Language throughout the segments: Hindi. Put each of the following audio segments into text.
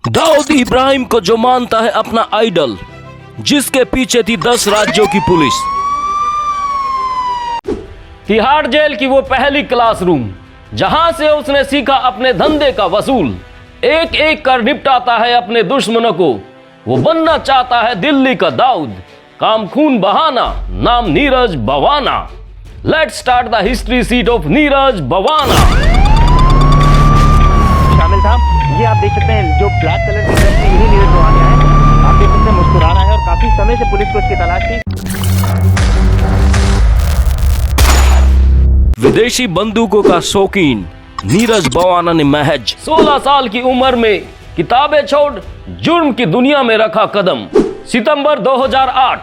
दाऊद इब्राहिम को जो मानता है अपना आइडल, जिसके पीछे थी 10 राज्यों की पुलिस, तिहाड़ जेल की वो पहली क्लासरूम जहां से उसने सीखा अपने धंधे का वसूल, एक एक कर निपटाता है अपने दुश्मनों को। वो बनना चाहता है दिल्ली का दाऊद, काम खून बहाना, नाम Neeraj Bawana. Let's start the history seat of Neeraj Bawana. शामिल था, ये आप देख सकते हैं जो ब्लैक कलर की ड्रेस में यही नीरज बवाना है। आप देख सकते हैं मुस्कुरा रहा है और काफी समय से पुलिस को इसकी तलाश थी। विदेशी बंदूकों का शौकीन नीरज बवाना ने महज 16 साल की उम्र में किताबें छोड़ जुर्म की दुनिया में रखा कदम। सितंबर 2008,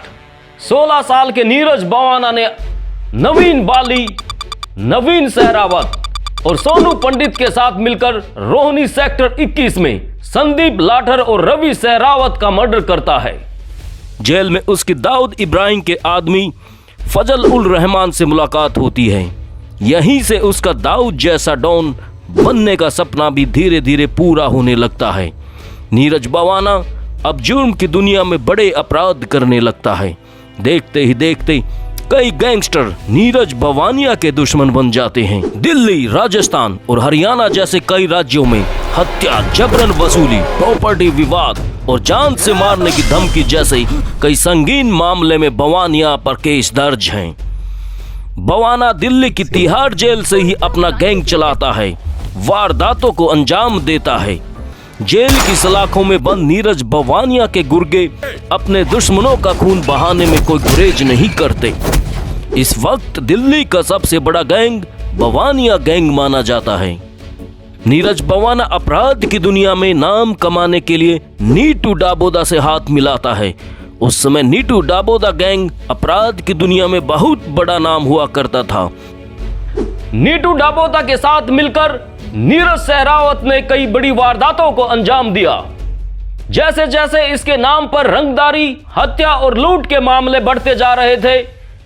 16 साल के नीरज बवाना ने नवीन बाली, नवीन सहरावत और सोनू पंडित के साथ मिलकर रोहनी सेक्टर 21 में संदीप लाठर और रवि सहरावत का मर्डर करता है। जेल में उसकी दाऊद इब्राहिम के आदमी फजल उल रहमान से मुलाकात होती है। यहीं से उसका दाऊद जैसा डॉन बनने का सपना भी धीरे धीरे पूरा होने लगता है। नीरज बवाना अब जुर्म की दुनिया में बड़े अपराध करने लगता है। देखते ही देखते कई गैंगस्टर नीरज बवानिया के दुश्मन बन जाते हैं। दिल्ली, राजस्थान और हरियाणा जैसे कई राज्यों में हत्या, जबरन वसूली, प्रॉपर्टी विवाद और जान से मारने की धमकी जैसे कई संगीन मामले में बवानिया पर केस दर्ज हैं। बवाना दिल्ली की तिहाड़ जेल से ही अपना गैंग चलाता है, वारदातों को अंजाम देता है। जेल की सलाखों में बंद नीरज बवानिया के गुर्गे अपने दुश्मनों का खून बहाने में कोई गुरेज नहीं करते। इस वक्त दिल्ली का सबसे बड़ा गैंग बवानिया गैंग माना जाता है। नीरज बवाना अपराध की दुनिया में नाम कमाने के लिए नीटू डाबोदा से हाथ मिलाता है। उस समय नीटू डाबोदा गैंग अपराध की दुनिया में बहुत बड़ा नाम हुआ करता था। नीटू डाबोदा के साथ मिलकर नीरज सहरावत ने कई बड़ी वारदातों को अंजाम दिया। जैसे जैसे इसके नाम पर रंगदारी, हत्या और लूट के मामले बढ़ते जा रहे थे,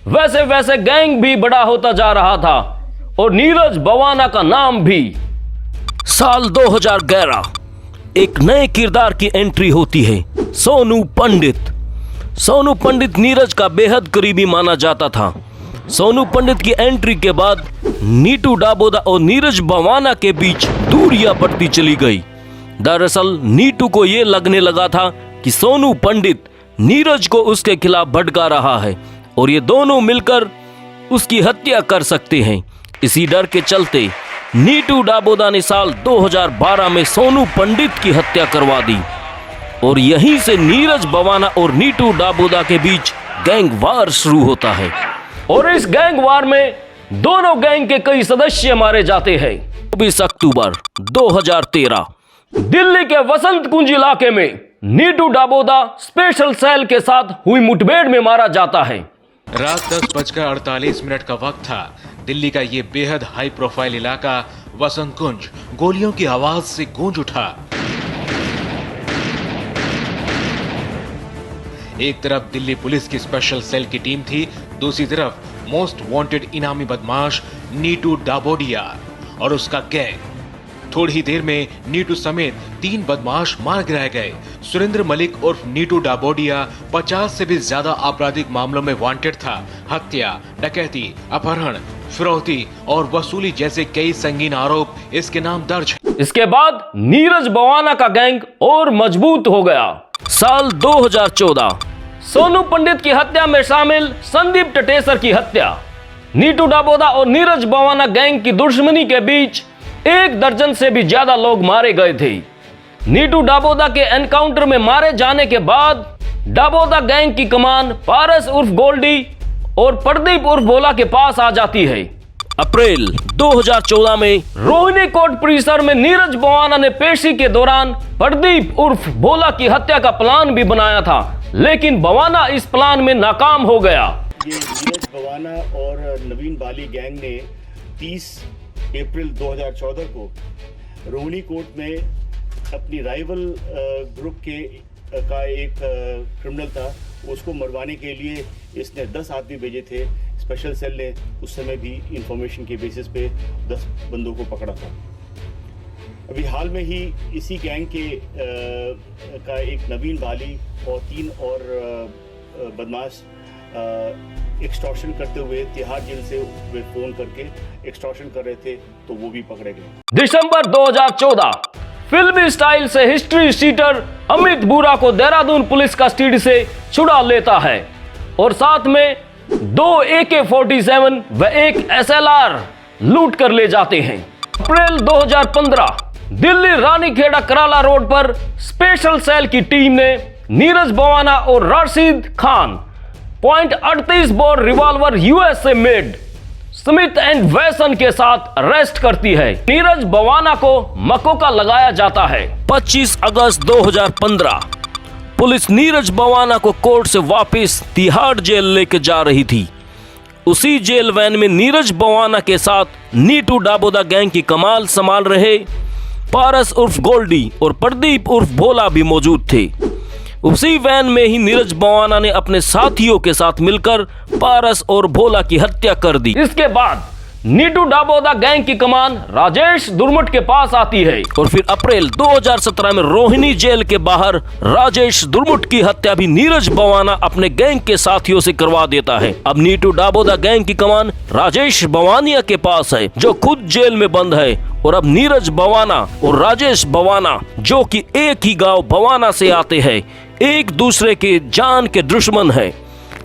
वैसे वैसे गैंग भी बड़ा होता जा रहा था और नीरज बवाना का नाम भी। साल 2011 एक नए किरदार की एंट्री होती है, सोनू पंडित। सोनू पंडित नीरज का बेहद करीबी माना जाता था। सोनू पंडित की एंट्री के बाद नीटू डाबोदा और नीरज बवाना के बीच दूरियां बढ़ती चली गई। दरअसल नीटू को यह लगने लगा था कि सोनू पंडित नीरज को उसके खिलाफ भड़का रहा है और ये दोनों मिलकर उसकी हत्या कर सकते हैं। इसी डर के चलते नीटू डाबोदा ने साल 2012 में सोनू पंडित की हत्या करवा दी और यहीं से नीरज बवाना और नीटू डाबोदा के बीच गैंग वार शुरू होता है। और इस गैंग वार में दोनों गैंग के कई सदस्य मारे जाते हैं। 24 अक्टूबर 2013 दिल्ली के वसंत कुंज इलाके में नीटू डाबोदा स्पेशल सेल के साथ हुई मुठभेड़ में मारा जाता है। रात 10:48 का वक्त था। दिल्ली का ये बेहद हाई प्रोफाइल इलाका वसंत कुंज गोलियों की आवाज से गूंज उठा। एक तरफ दिल्ली पुलिस की स्पेशल सेल की टीम थी, दूसरी तरफ मोस्ट वांटेड इनामी बदमाश नीटू डाबोडिया और उसका गैंग। थोड़ी ही देर में नीटू समेत 3 बदमाश मार गिराए गए। सुरेंद्र मलिक उर्फ नीटू डाबोडिया 50 से भी ज्यादा आपराधिक मामलों में वांटेड था। हत्या, डकैती, अपहरण, फिरौती और वसूली जैसे कई संगीन आरोप इसके नाम दर्ज। इसके बाद नीरज बवाना का गैंग और मजबूत हो गया। साल 2014 सोनू पंडित की हत्या में शामिल संदीप टटेसर की हत्या। नीटू डाबोदा और नीरज बवाना गैंग की दुश्मनी के बीच 1 दर्जन से भी ज्यादा लोग मारे गए थे। नीटू डाबोदा के एनकाउंटर में मारे जाने के बाद डाबोदा गैंग की कमान पारस उर्फ गोल्डी और प्रदीप उर्फ भोला के पास आ जाती है। अप्रैल 2014 में रोहिणी कोर्ट परिसर में नीरज बवाना ने पेशी के दौरान प्रदीप उर्फ भोला की हत्या का प्लान भी बनाया था, लेकिन बवाना इस प्लान में नाकाम हो गया। ये नीरज बवाना और नवीन बाली गैंग ने 30 अप्रैल 2014 को रोहिणी कोर्ट में अपनी राइवल ग्रुप का एक क्रिमिनल था, उसको मरवाने के लिए इसने 10 आदमी भेजे थे। स्पेशल सेल ने उस समय भी इंफॉर्मेशन के बेसिस पे 10 बंदों को पकड़ा था। अभी हाल में ही इसी गैंग के का एक नवीन बाली और 3 और बदमाश एक्सटॉर्शन करते हुए तिहाड़ जेल से वे फोन करके एक्सटॉर्शन कर रहे थे, तो वो भी पकड़े गए। दिसंबर 2014 फिल्मी स्टाइल से हिस्ट्री शीटर अमित बुरा को देहरादून पुलिस कस्टडी से छुड़ा लेता है और साथ में 2 AK-47 व 1 SLR लूट कर ले जाते हैं। अप्रैल 2015 दिल्ली रानीखेड़ा कराला रोड पर स्पेशल सेल की टीम ने नीरज बवाना और Rashid Khan .38 bore revolver USA made Smith and वेसन के साथ अरेस्ट करती है। नीरज बवाना को मकोका लगाया जाता है। 25 अगस्त 2015 पुलिस नीरज बवाना को कोर्ट से वापस तिहाड़ जेल लेकर जा रही थी। उसी जेल वैन में नीरज बवाना के साथ नीटू डाबोदा गैंग की कमाल संभाल रहे पारस उर्फ गोल्डी और प्रदीप उर्फ भोला भी मौजूद थे। उसी वैन में ही नीरज बवाना ने अपने साथियों के साथ मिलकर पारस और भोला की हत्या कर दी। इसके बाद नीटू डाबोदा गैंग की कमान राजेश दुर्मुट के पास आती है और फिर अप्रैल 2017 में रोहिणी जेल के बाहर राजेश दुर्मुट की हत्या भी नीरज बवाना अपने गैंग के साथियों से करवा देता है। अब नीटू डाबोदा गैंग की कमान राजेश बवानिया के पास है, जो खुद जेल में बंद है, और अब नीरज बवाना और राजेश बवाना, जो कि एक ही गांव बवाना से आते हैं, एक दूसरे के जान के दुश्मन है।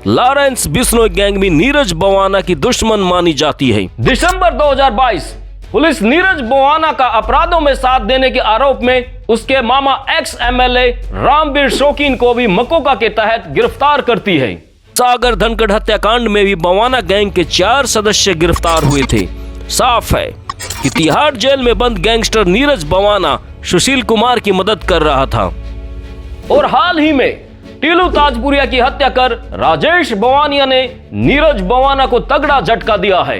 लॉरेंस बिश्नोई गैंग भी नीरज बवाना की दुश्मन मानी जाती है। दिसंबर 2022 पुलिस नीरज बवाना का अपराधों में साथ देने के आरोप में उसके मामा एक्स MLA रामवीर शौकीन को भी मकोका के तहत गिरफ्तार करती है। सागर धनखड़ हत्याकांड में भी बवाना गैंग के 4 सदस्य गिरफ्तार हुए थे। साफ है कि तिहाड़ जेल में बंद गैंगस्टर नीरज बवाना सुशील कुमार की मदद कर रहा था। और हाल ही में टीलू ताजपुरिया की हत्या कर राजेश बवानिया ने नीरज बवाना को तगड़ा झटका दिया है।